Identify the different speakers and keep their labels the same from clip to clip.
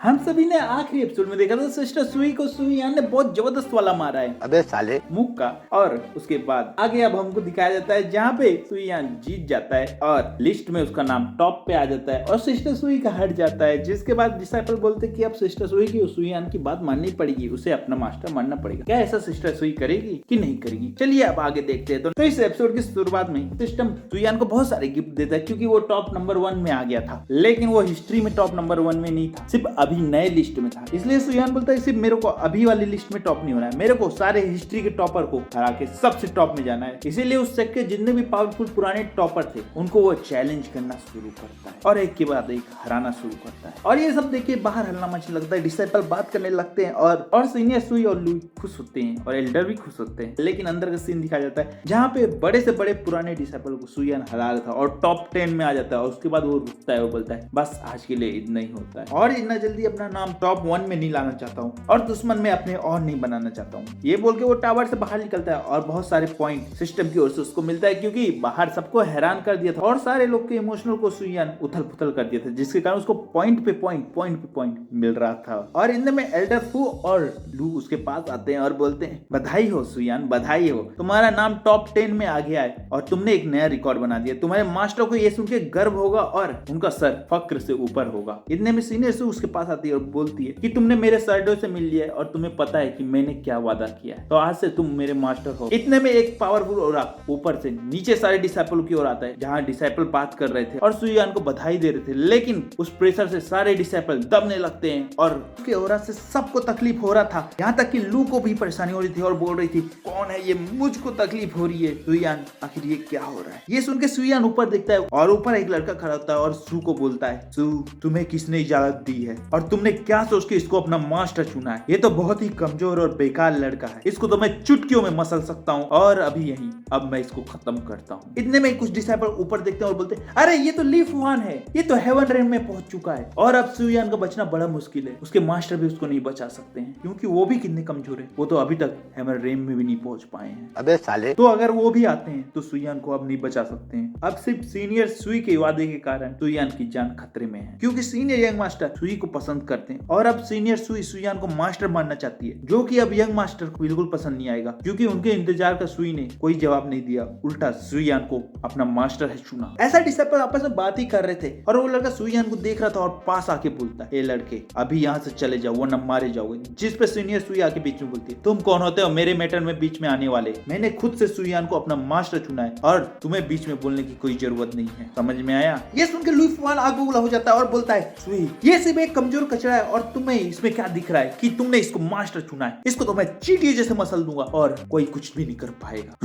Speaker 1: हम सभी ने आखिरी एपिसोड में देखा था सिस्टर सुई को सुईयान ने बहुत जबरदस्त वाला मारा है
Speaker 2: अबे साले
Speaker 1: मुक्का। और उसके बाद आगे अब हमको दिखाया जाता है जहाँ पे सुईयान जीत जाता है और लिस्ट में उसका नाम टॉप पे आ जाता है और सिस्टर सुई का हट जाता है। जिसके बाद डिसाइपल बोलते कि अब सिस्टर सुई की सुईयान की बात माननी पड़ेगी, उसे अपना मास्टर मानना पड़ेगा। क्या ऐसा सिस्टर सुई करेगी कि नहीं करेगी, चलिए अब आगे देखते हैं। तो इस एपिसोड की शुरुआत में सिस्टम सुईयान को बहुत सारे गिफ्ट देता है क्योंकि वो टॉप नंबर 1 में आ गया था, लेकिन वो हिस्ट्री में टॉप नंबर 1 में नहीं था, सिर्फ अभी नए लिस्ट में था। इसलिए सुईयान बोलता है सिर्फ मेरे को अभी वाली लिस्ट में टॉप नहीं होना है, मेरे को सारे हिस्ट्री के टॉपर को हरा के सबसे टॉप में जाना है। इसीलिए उस सेट के जितने भी पावरफुल पुराने टॉपर थे उनको वो चैलेंज करना शुरू करता है और एक के बाद एक हराना शुरू करता है। और ये सब देखिए बाहर हल्ला मचने लगता है, डिसाइपल बात करने लगते हैं और सीनियर सुई और लुई खुश होते हैं और एल्डर भी खुश होते हैं। लेकिन अंदर का सीन दिखाया जाता है जहाँ पे बड़े से बड़े पुराने डिसाइपल को सुईयान हरा रहा था और टॉप 10 में आ जाता है और उसके बाद वो रुकता है, वो बोलता है बस आज के लिए इतना ही होता है और इतना जल्दी अपना नाम टॉप 1 में नहीं लाना चाहता हूँ और दुश्मन में अपने और नहीं बनाना चाहता हूँ। ये बोल के वो टावर से बाहर निकलता है और बहुत सारे पॉइंट सिस्टम की ओर से उसको मिलता है क्योंकि बाहर सबको हैरान कर दिया था और सारे लोग के इमोशनल को सुईयान उथल पुथल कर दिया था, जिसके कारण उसको पॉइंट पे पॉइंट मिल रहा था। और इनमें में एल्डर फू और लू उसके पास आते हैं और बोलते हैं बधाई हो सुईयान, बधाई हो, तुम्हारा नाम टॉप 10 में आ गया है और तुमने एक नया रिकॉर्ड बना दिया। तुम्हारे मास्टर को ये सुन के गर्व होगा और उनका सर फक्र से ऊपर होगा। इतने में सीनियर सू उसके पास आती है और बोलती है कि तुमने मेरे सर्डो से मिल लिया है और तुम्हें पता है कि मैंने क्या वादा किया है, तो आज से तुम मेरे मास्टर हो। इतने में एक पावरफुल ओरा ऊपर से नीचे सारे डिसाइपल की ओर आता है जहाँ डिसाइपल बात कर रहे थे और सुईयान को बधाई दे रहे थे, लेकिन उस प्रेशर से सारे डिसाइपल दबने लगते हैं और उसके ओरा से सबको तकलीफ हो रहा था, यहाँ तक कि लू को भी परेशानी हो रही थी और बोल रही थी कौन है ये, मुझको तकलीफ हो रही है। सुईयान आखिर ये क्या हो रहा है। ये सुन के सुईयान ऊपर देखता है और ऊपर एक लड़का खड़ा होता है और सू को बोलता है सू तुम्हें किसने इजाजत दी है और तुमने क्या सोच के इसको अपना मास्टर चुना है, ये तो बहुत ही कमजोर और बेकार लड़का है, इसको तो मैं चुटकियों में मसल सकता हूँ और अभी यहीं अब मैं इसको खत्म करता हूँ। इतने में कुछ डिसाइपल ऊपर देखते हैं और बोलते हैं अरे ये तो ली फुआन है, ये तो हेवन रेन में पहुंच चुका है और अब सुईयान का बचना बड़ा मुश्किल है, उसके मास्टर भी उसको नहीं बचा सकते हैं क्योंकि वो भी कितने कमजोर है, वो तो अभी तक हेवन रेन में भी नहीं पहुंच पाए हैं।
Speaker 2: अबे साले
Speaker 1: तो अगर वो भी आते हैं तो सुईयान को अब नहीं बचा सकते हैं। अब सिर्फ सीनियर सुई के वादे के कारण सुईयान की जान खतरे में है क्योंकि सीनियर यंग मास्टर सुई को पसंद करते हैं और अब सीनियर सुई सुईयान को मास्टर मानना चाहती है, जो कि अब यंग मास्टर को बिल्कुल पसंद नहीं आएगा क्योंकि उनके इंतजार का सुई ने कोई जवाब नहीं दिया, उल्टा सुईयान को अपना मास्टर है चुना। ऐसा डिसाइपल आपस में बात ही कर रहे थे और वो लड़का सुईयान को देख रहा था और पास आके बोलता है ए लड़के अभी यहाँ से चले जाओ वरना मारे जाओगे। जिस पे सीनियर सुई आके बीच में बोलती है तुम कौन होते हो मेरे मैटर में बीच में आने वाले, मैंने खुद से सुईयान को अपना मास्टर चुना है और तुम्हें बीच में बोलने की कोई जरूरत नहीं है, समझ में आया। ये सुन के लुई फुआन आग बबूला हो जाता है और बोलता है सुई ये सिर्फ एक कमजोर कचरा है और तुम्हें इसमें क्या दिख रहा है कि तुमने इसको मास्टर चुना है, इसको तो मैं चींटी जैसे मसल दूंगा और कोई कुछ भी नहीं कर पाएगा।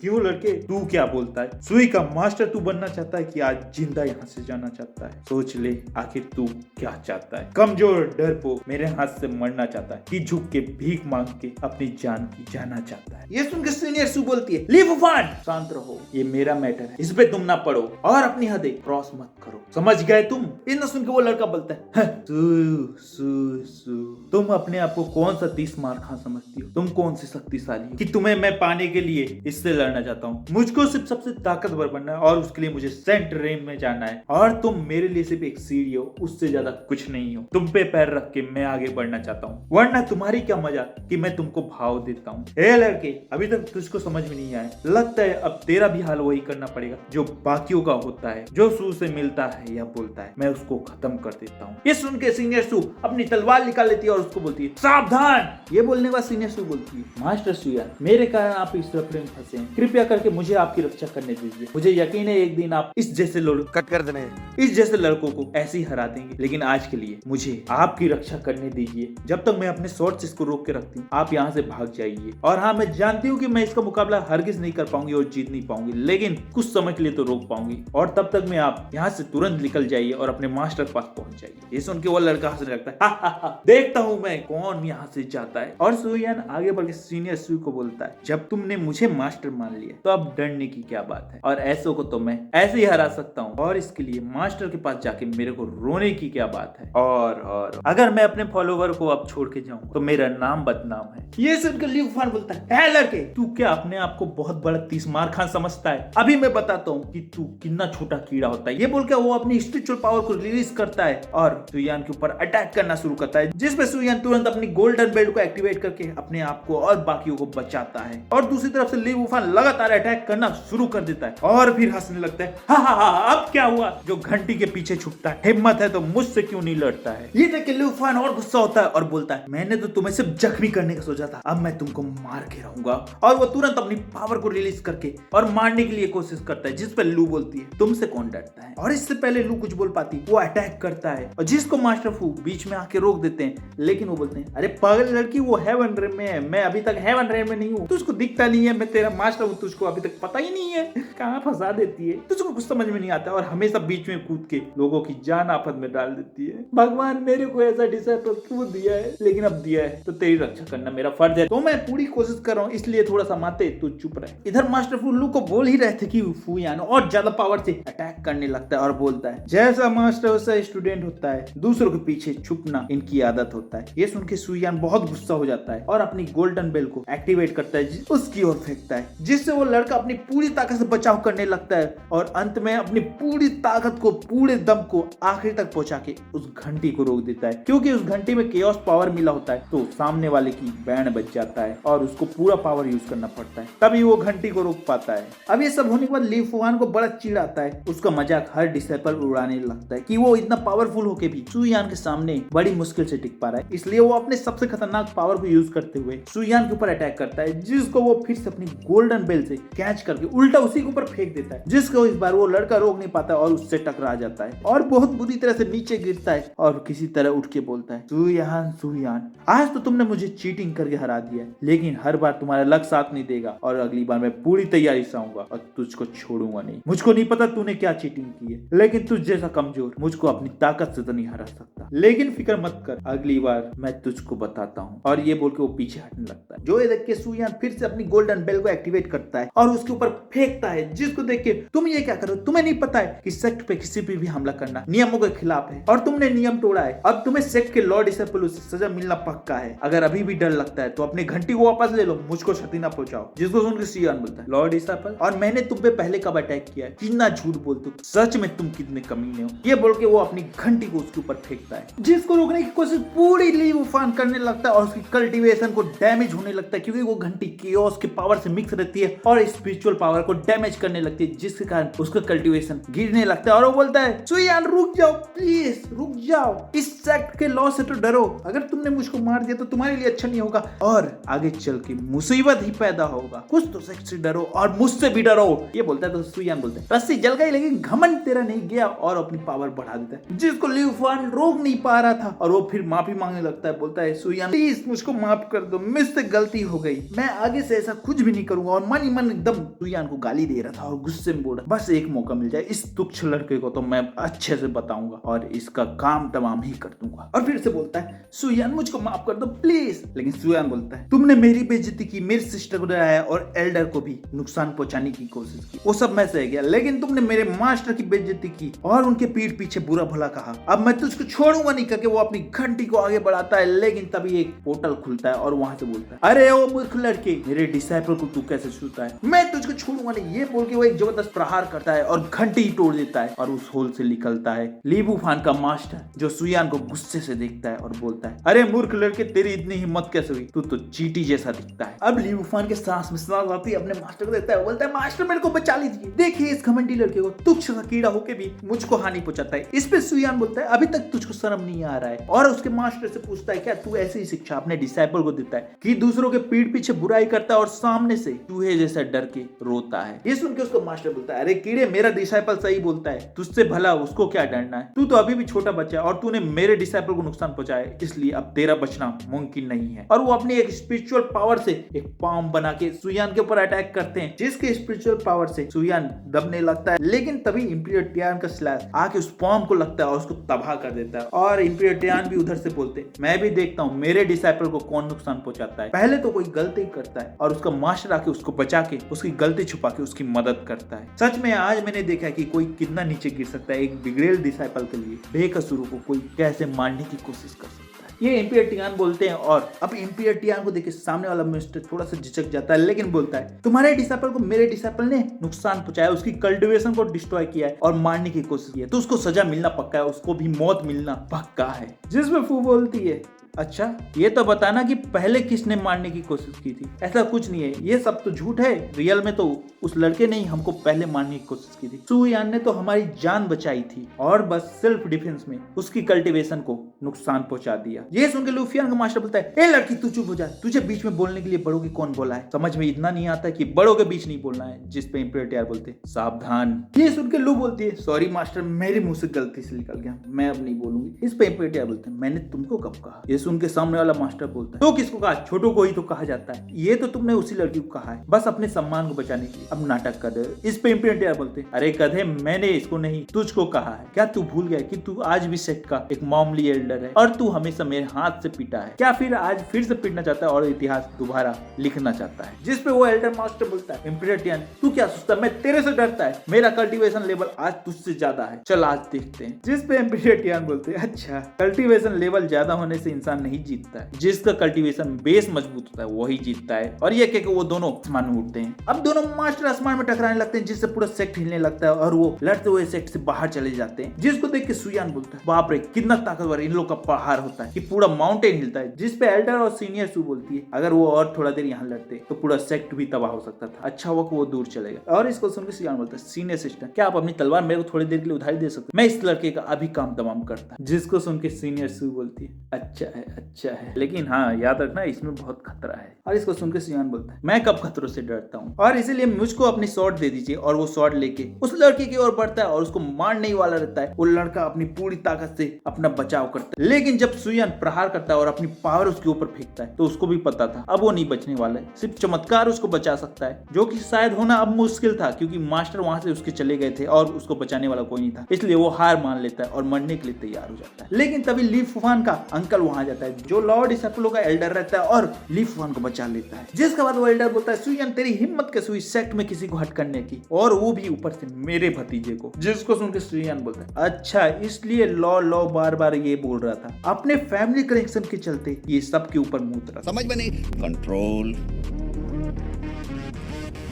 Speaker 1: क्यों लड़के तू क्या बोलता है, सुई का मास्टर तू बनना चाहता है कि आज जिंदा यहाँ से जाना चाहता है, सोच ले आखिर तू क्या चाहता है। कमजोर डरपोक मेरे हाथ से मरना चाहता है कि झुक के भीख मांग के अपनी जान की जाना चाहता है। ये सुन के सीनियर सू बोलती है लीव फुआन शांत रहो, ये मेरा मैटर है, इस पे तुम ना पढ़ो और अपनी हदें क्रॉस मत करो, समझ गए तुम। इतना सुन के वो लड़का बोलता है सू सू सू तुम अपने आप को कौन सा 30 मार खा समझती हो, तुम कौन सी शक्तिशाली हो कि तुम्हें मैं पाने के लिए इससे लड़ना चाहता हूँ। मुझको सिर्फ सबसे ताकतवर बनना है और उसके लिए मुझे सेंट रेन में जाना है और तुम मेरे लिए सिर्फ एक सीढ़ी हो, उससे ज्यादा कुछ नहीं हो। तुम पे पैर रख के मैं आगे बढ़ना चाहता हूँ, वरना तुम्हारी क्या मजा कि मैं तुमको भाव देता हूँ। ए लड़के अभी तक तुझको समझ में नहीं आया, लगता है अब तेरा भी हाल वही करना पड़ेगा जो बाकियों का होता है, जो सू से मिलता है या बोलता है मैं उसको खत्म कर देता हूँ। ये सुन के सीनियर सू अपनी तलवार निकाल लेती है और उसको बोलती है सावधान। ये बोलने के बाद सीनियर सू बोलती है मास्टर सुईयान मेरे कारण आप इस लफड़े में फंसे हैं, कृपया करके मुझे आपकी रक्षा करने दीजिए, मुझे यकीन है एक दिन आप इस जैसे
Speaker 2: कट कर देने
Speaker 1: इस जैसे लड़कों को ऐसे ही हरा देंगे, लेकिन आज के लिए मुझे आपकी रक्षा करने दीजिए। जब तक मैं अपने शॉर्ट से इसको रोक के रखती हूँ आप यहाँ से भाग जाइए। और हाँ मैं जानती हूँ कि मैं इसका मुकाबला हरगिज नहीं कर पाऊंगी और जीत नहीं पाऊंगी, लेकिन कुछ समय के लिए तो रोक पाऊंगी और तब तक में आप यहाँ से तुरंत निकल जाइए और अपने मास्टर के पास पहुंच जाइए। ये सुन के वो लड़का हंसने लगता है हा, देखता हूँ मैं कौन यहाँ से जाता है। और सुईयान आगे बढ़ के सीनियर सू को बोलता है जब तुमने मुझे मास्टर मान लिया तो अब डरने की क्या बात है और ऐसों को तो मैं ऐसे ही हरा सकता हूँ और इसके लिए मास्टर के पास जाके मेरे को रोने की क्या बात है। और अगर मैं अपने फॉलोवर को अब छोड़ के जाऊँ तो मेरा नाम बदनाम है। ये सुनकर ली फुआन बोलता है लड़के तू क्या अपने आप को बहुत बड़ा 30 मार खान समझता है, अभी मैं बताता हूँ कि तू कितना छोटा कीड़ा होता है। ये बोल के वो अपनी स्पिरिचुअल पावर को रिलीज करता है और सुईयान के ऊपर अटैक करना शुरू करता है, जिसपे सुयान तुरंत अपनी गोल्डन बेल्ट को एक्टिवेट करके अपने आप को और बाकियों को बचाता है। और दूसरी तरफ से ली वुफान लगातार अटैक करना शुरू कर देता है और फिर हंसने लगता है, हा हा हा, अब क्या हुआ? जो घंटी के पीछे छुपता है, हिम्मत है तो मुझसे क्यों नहीं लड़ता है? ये देख के ली वुफान और गुस्सा होता है और बोलता है, मैंने तो तुम्हें सिर्फ जख्मी करने का सोचा था, अब मैं तुमको मार के रहूंगा। और वो तुरंत अपनी पावर को रिलीज करके और मारने के लिए कोशिश करता है, जिस पर लू बोलती है, तुमसे कौन डरता है? और इससे पहले लू कुछ बोल पाती, वो अटैक करता है और जिसको मास्टर फू बीच में आके रोक देते हैं। लेकिन वो बोलते हैं, अरे पागल लड़की, वो हेवन रेम में है, मैं अभी तक हेवन रेम में नहीं हूँ, तुझको दिखता नहीं है मैं तेरा मास्टर हूँ, तुझको अभी तक पता ही नहीं है। कहाँ फंसा देती है, तुझको कुछ समझ में नहीं आता और हमेशा बीच में कूद के लोगों की जान आफत में डाल देती है। भगवान मेरे को ऐसा डिसाइपल क्यों दिया है? लेकिन अब दिया है तो तेरी रक्षा करना मेरा फर्ज है, तो मैं पूरी कोशिश कर रहा हूँ, इसलिए थोड़ा सा माते तू चुप रहे। इधर मास्टर फू लू को बोल ही रहे थे कि फूयान और ज्यादा पावर से अटैक करने लगता है और बोलता है, जैसा मास्टर वैसा स्टूडेंट होता है, दूसरों के पीछे छुपना इनकी आदत होता है। ये सुन के सुयान बहुत गुस्सा हो जाता है और अपनी गोल्डन बेल को एक्टिवेट करता है, उसकी ओर फेंकता है, जिससे वो लड़का अपनी पूरी ताकत से बचाव करने लगता है और अंत में अपनी पूरी ताकत को, पूरे दम को आखिर तक पहुंचा के उस घंटी को रोक देता है। क्योंकि उस घंटी में केओस पावर मिला होता है, तो सामने वाले की बैंड बच जाता है और उसको पूरा पावर यूज करना पड़ता है, तभी वो घंटी को रोक पाता है। अब ये सब होने के बाद ली फुआन को बड़ा चिढ़ आता है, उसका मजाक हर डिसाइपल उड़ाने लगता है कि वो इतना पावरफुल होके भी सुयान के सामने बड़ी मुश्किल से टिक पा रहा है, इसलिए वो अपने सबसे खतरनाक पावर को यूज करते हुए सुयान के ऊपर अटैक करता है, जिसको वो फिर से अपनी गोल्डन बेल से कैच करके उल्टा उसी के ऊपर फेंक देता है, जिसको इस बार वो लड़का रोक नहीं पाता और उससे टकरा जाता है और बहुत बुरी तरह से नीचे गिरता है और किसी तरह उठ के बोलता है, सुयान सुयान, आज तो तुमने मुझे चीटिंग करके हरा दिया, लेकिन हर बार तुम्हारा लक साथ नहीं देगा और अगली बार मैं पूरी तैयारी से आऊंगा और तुझको छोड़ूंगा नहीं। मुझको नहीं पता तूने क्या चीटिंग की है, लेकिन तुझ जैसा कमजोर मुझको अपनी ताकत से तो नहीं हरा सकता, लेकिन फिक्र मत कर, अगली बार मैं तुझको बताता हूँ। और ये बोल के वो पीछे हटने लगता है। जो ये देख के सुयान फिर से अपनी गोल्डन बेल को एक्टिवेट करता है और उसके ऊपर फेंकता है, जिसको देख के, तुम ये क्या करो, तुम्हें नहीं पता है कि सेक्ट पे किसी पे भी हमला करना नियमों के खिलाफ है और तुमने नियम तोड़ा है, अब तुम्हें सेक्ट के लॉर्ड डिसाइपल से सजा मिलना पक्का है, अगर अभी भी डर लगता है तो अपनी घंटी को वापस ले लो, मुझको क्षति ना पहुंचाओ। जिसको सुन के सुयान बोलता है, लॉर्ड डिसाइपल, और मैंने तुम पे पहले कब अटैक किया है, कितना झूठ बोलते हो, सच में तुम कितने कमीने हो। ये बोल के वो अपनी घंटी को उसके ऊपर फेंकता है, जिसको रोकने की कोशिश पूरी ली वुफान करने लगता है और उसकी कल्टीवेशन को डैमेज होने लगता है, क्योंकि वो घंटी केओस के पावर से मिक्स रहती है और स्पिरिचुअल पावर को डैमेज करने लगती है, जिसके कारण उसका कल्टीवेशन गिरने लगता है और वो बोलता है, सुयान रुक जाओ, प्लीज रुक जाओ, इस सेक्ट के लॉ से तो डरो, अगर तुमने मुझको मार दिया तो तुम्हारे लिए अच्छा नहीं होगा और आगे चल के मुसीबत ही पैदा होगा, कुछ तो सेक्ट से डरो और मुझसे भी डरो। ये बोलता है तो सुयान बोलता है, रस्सी जल गई लेकिन घमंड तेरा नहीं गया, और अपनी पावर बढ़ा देता है, जिसको ली वुफान रोक नहीं पा रहा था और वो फिर माफी मांगने लगता है, बोलता है, सुयान प्लीज मुझको माफ कर दो, मुझसे गलती हो गई, मैं आगे से ऐसा कुछ भी नहीं करूंगा। और मन ही मन एकदम सुयान को गाली दे रहा था और गुस्से में बोल रहा, बस एक मौका मिल जाए, इस तुच्छ लड़के को तो मैं अच्छे से बताऊंगा और इसका काम तमाम ही कर दूंगा। और फिर से बोलता है, सुयान मुझको माफ कर दो प्लीज। लेकिन सुयान बोलता है, तुमने मेरी बेइज्जती की, मेरी सिस्टर को डराया और एल्डर को भी नुकसान पहुंचाने की कोशिश की, वो सब मैं सह गया, लेकिन तुमने मेरे मास्टर की बेइज्जती की और उनके पीठ पीछे बुरा भला कहा, अब मैं तुझको छोड़ूंगा नहीं, करके वो अपनी घंटी को आगे बढ़ाता है। लेकिन तभी एक पोर्टल खुलता है और वहां से बोलता है, अरे ओ मूर्ख लड़के, मेरे डिसाइपल को तू कैसे छूता है, मैं तुझको छोड़ूंगा नहीं। ये बोल के वो एक जबरदस्त प्रहार करता है और घंटी तोड़ देता है और उस होल से निकलता है ली वुफान का मास्टर, जो सुयान को गुस्से से देखता है और बोलता है, अरे मूर्ख लड़के, तेरी इतनी हिम्मत कैसे हुई, तू तो चींटी जैसा दिखता है। अब ली वुफान के सांस में सांस आती है, अपने मास्टर को देखता है, बोलता है, मास्टर मेरे को बचा लीजिए, देखिए इस घमंडी लड़के को, तुच्छ सा कीड़ा होके भी मुझको हानि पहुंचाता है। इस पे सुयान बोलता है, अभी तक तुझको शर्म नहीं आ रहा है, और उसके मास्टर से पूछता है, क्या तू ऐसी ही शिक्षा अपने डिसाइपल को देता है कि दूसरों के पीठ पीछे बुराई करता है और सामने से चूहे जैसा डर के रोता है। ये सुन के उसको मास्टर बोलता है, अरे कीड़े, मेरा डिसाइपल सही बोलता है, तुझसे भला उसको क्या डरना है, तू तो अभी भी छोटा बच्चा है और तूने मेरे डिसाइपल को नुकसान पहुंचाया, इसलिए अब तेरा बचना मुमकिन नहीं है। और वो अपनी एक स्पिरिचुअल पावर से एक पाम बना के सुयान के ऊपर अटैक करते हैं, जिसके स्पिरिचुअल पावर से सुयान दबने लगता है। लेकिन तभी इंपीरियर टियान का स्लैश आके उस पाम को लगता है और उसको तबाह कर देता है। और इंपीरियर टियान भी उधर से बोलते, मैं भी देखता हूँ मेरे डिसाइपल को कौन नुकसान पहुंचाता है। पहले तो कोई गलती करता है और उसका मास्टर आके उसको बचा के उसकी गलती छुपा के उसकी मदद करता है। सच में आज मैंने देखा है कि कोई कितना नीचे गिर सकता है एक बिगड़ेल डिसाइपल के लिए बेकसूर को कोई कैसे मारने की कोशिश कर सकता है। ये एम्पियर टियान बोलते हैं और अब एम्पियर टियान को देखे सामने वाला मिनिस्टर थोड़ा सा झिझक जाता है, लेकिन बोलता है तुम्हारे डिसाइपल को मेरे डिसाइपल ने नुकसान पहुंचाया, उसकी कल्टीवेशन को डिस्ट्रॉय किया है और मारने की कोशिश की है, तो उसको सजा मिलना पक्का है, उसको भी मौत मिलना पक्का है। जिसमें फू बोलती है अच्छा ये तो बताना कि पहले किसने मारने की कोशिश की थी। ऐसा कुछ नहीं है, ये सब तो झूठ है, रियल में तो उस लड़के ने ही हमको पहले मारने की कोशिश की थी। सू यान ने तो हमारी जान बचाई थी और बस सेल्फ डिफेंस में उसकी कल्टीवेशन को नुकसान पहुंचा दिया। ये सुन के लूफियान का मास्टर बोलता है ए लड़की तू चुप हो जा, तुझे बीच में बोलने के लिए बड़ों की कौन बोला है, समझ में इतना नहीं आता कि बड़ों के बीच नहीं बोलना है। जिस पे एम्पियर टियान बोलते सावधान। ये सुन के लू बोलती है सॉरी मास्टर, मेरे मुंह से गलती से निकल गया, मैं अब नहीं बोलूंगी। इस पे एम्पियर टियान बोलते हैं मैंने तुमको कब कहा। ये सुन के सामने वाला मास्टर बोलता है तो किसको कहा, छोटू को ही तो कहा जाता है, ये तो तुमने उसी लड़की को कहा है बस अपने सम्मान को बचाने के लिए, अब नाटक कर रहे हो। इस पे एम्पियर टियान बोलते हैं अरे गधे मैंने इसको नहीं तुझको कहा है, क्या तू भूल गया कि तू आज भी सेक्ट का एक मामूली एल्डर है और तू हमेशा मेरे हाथ से पीटा है, क्या फिर आज फिर से पीटना चाहता है और इतिहास दोबारा लिखना चाहता है। जिस पे वो एल्डर मास्टर बोलता है एम्पियर टियान तू क्या सोचता है मैं तेरे से डरता है, मेरा कल्टीवेशन लेवल आज तुझसे ज्यादा है, चल आज देखते हैं। जिस पे एम्पियर टियान बोलते हैं अच्छा कल्टीवेशन लेवल ज्यादा होने से इंसान नहीं जीतता है, जिसका कल्टीवेशन बेस मजबूत होता है वही जीतता है। और ये कह के वो दोनों आसमान में उठते हैं। अब दोनों मास्टर आसमान में टकराने लगते हैं जिससे पूरा सेक्ट हिलने लगता है और वो लड़ते हुए सेक्ट से बाहर चले जाते हैं। जिसको देख के सुयान बोलता है बाप रे कितना ताकतवर इन लोग का पहाड़ होता है कि पूरा माउंटेन हिलता है। जिस पे एल्डर और सीनियर सू बोलती है अगर वो और थोड़ा देर यहाँ लड़ते तो पूरा सेक्ट भी तबाह हो सकता था, अच्छा हुआ कि वो दूर चले गए। और इसको सुनकर सुयान बोलता है सीनियर सिस्टर क्या आप अपनी तलवार मेरे को थोड़ी देर के लिए उधारी दे सकते, मैं इस लड़के का अभी काम तमाम करता। जिसको सुन के सीनियर सू बोलती है अच्छा है लेकिन हाँ याद रखना इसमें बहुत खतरा है। और इसको सुनकर सुयान बोलता है मैं कब खतरों से डरता हूँ और इसीलिए मुझको अपनी शॉट दे दीजिए। और वो शॉट लेके उस लड़के की ओर बढ़ता है और उसको मारने ही वाला रहता है। वो लड़का अपनी पूरी ताकत से अपना बचाव करता है, लेकिन जब सुयान प्रहार करता है और अपनी पावर उसके ऊपर फेंकता है तो उसको भी पता था अब वो नहीं बचने वाला है, सिर्फ चमत्कार उसको बचा सकता है, जो कि शायद होना अब मुश्किल था क्योंकि मास्टर वहां से उसके चले गए थे और उसको बचाने वाला कोई नहीं था। इसलिए वो हार मान लेता है और मरने के लिए तैयार हो जाता है। लेकिन तभी ली फूफान का अंकल वहां जाता है जो लॉर्ड डिसाइपलों का एल्डर रहता है और ली फूफान को बचा लेता है। जिसके बाद वो एल्डर बोलता है सुयान तेरी हिम्मत कैसे हुई सेक्ट में किसी को हट करने की और वो भी ऊपर से मेरे भतीजे को। जिसको सुनकर सुयान बोलता है अच्छा इसलिए लॉ बार बार ये बोल रहा था, अपने फैमिली कनेक्शन के चलते ये सब के ऊपर मुंह रहा।
Speaker 2: समझ में नहीं।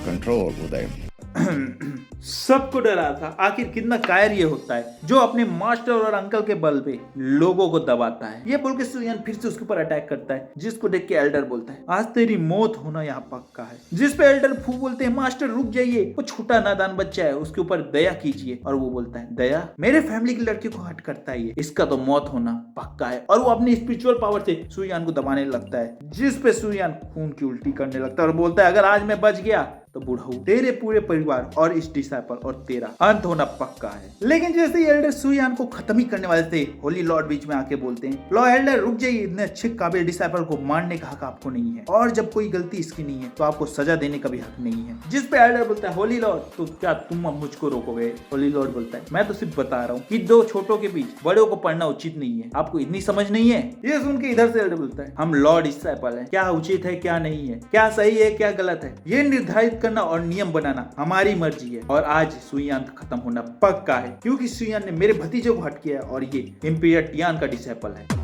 Speaker 2: कंट्रोल उदय
Speaker 1: सबको डरा था। आखिर कितना कायर ये होता है जो अपने मास्टर और अंकल के बल पे लोगों को दबाता है। ये बोल के सुयान फिर से उसके ऊपर अटैक करता है जिसको देख के एल्डर बोलता है आज तेरी मौत होना यहाँ पक्का है। जिस पे एल्डर फू बोलते हैं मास्टर रुक जाइए, वो छोटा नादान बच्चा है उसके ऊपर दया कीजिए। और वो बोलता है दया मेरे फैमिली की लड़की को हट करता है, इसका तो मौत होना पक्का है। और वो अपनी स्पिरिचुअल पावर से सुयान को दबाने लगता है जिस पे सुयान खून की उल्टी करने लगता है और बोलता है अगर आज मैं बच गया तो बुढ़ऊ तेरे पूरे परिवार और इस डिसाइपल और तेरा अंत होना पक्का है। लेकिन जैसे ही एल्डर सुयान को खत्म ही करने वाले थे होली लॉर्ड बीच में आके बोलते हैं लो एल्डर रुक जाइए, इतने अच्छे काबिल डिसाइपल को मारने का हक आपको नहीं है और जब कोई गलती इसकी नहीं है तो आपको सजा देने का भी हक नहीं है। जिस पे एल्डर बोलता है होली लॉर्ड तो क्या तुम अब मुझको रोकोगे। होली लॉर्ड बोलता है मैं तो सिर्फ बता रहा हूँ कि दो छोटों के बीच बड़ों को पढ़ना उचित नहीं है, आपको इतनी समझ नहीं है। ये सुन के इधर से एल्डर बोलता है हम लॉर्ड डिसाइपल है, क्या उचित है क्या नहीं है, क्या सही है क्या गलत है, ये निर्धारित करना और नियम बनाना हमारी मर्जी है। और आज सुयान खत्म होना पक्का है क्योंकि सुयान ने मेरे भतीजे को हट किया और ये एम्पियर टियान का डिसाइपल है।